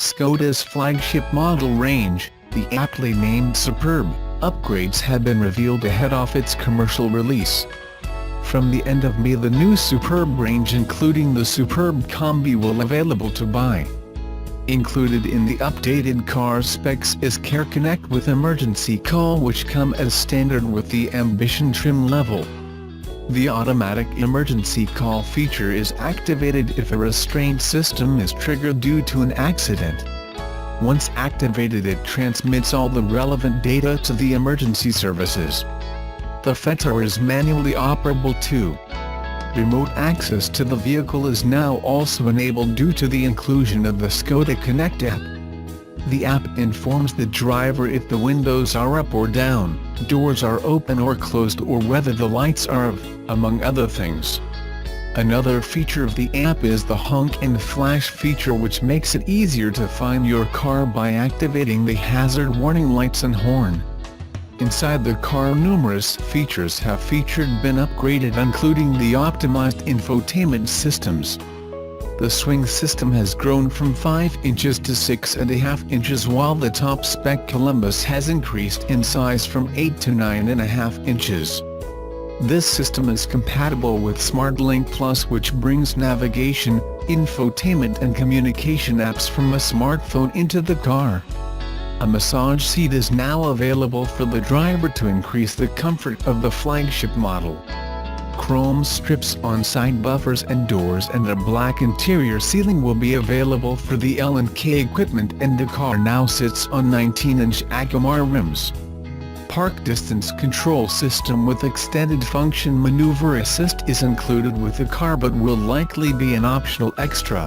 Skoda's flagship model range, the aptly named Superb, upgrades had been revealed ahead of its commercial release. From the end of May, the new Superb range including the Superb Combi will available to buy. Included in the updated car specs is Care Connect with emergency call, which come as standard with the Ambition trim level. The automatic emergency call feature is activated if a restraint system is triggered due to an accident. Once activated, it transmits all the relevant data to the emergency services. The feature is manually operable too. Remote access to the vehicle is now also enabled due to the inclusion of the Skoda Connect app. The app informs the driver if the windows are up or down, doors are open or closed, or whether the lights are off, among other things. Another feature of the app is the honk and flash feature, which makes it easier to find your car by activating the hazard warning lights and horn. Inside the car, numerous features have been upgraded, including the optimized infotainment systems. The swing system has grown from 5 inches to 6.5 inches, while the top spec Columbus has increased in size from 8 to 9.5 inches. This system is compatible with SmartLink Plus, which brings navigation, infotainment and communication apps from a smartphone into the car. A massage seat is now available for the driver to increase the comfort of the flagship model. Chrome strips on side buffers and doors and a black interior ceiling will be available for the L&K equipment, and the car now sits on 19-inch Agomar rims. Park distance control system with extended function maneuver assist is included with the car, but will likely be an optional extra.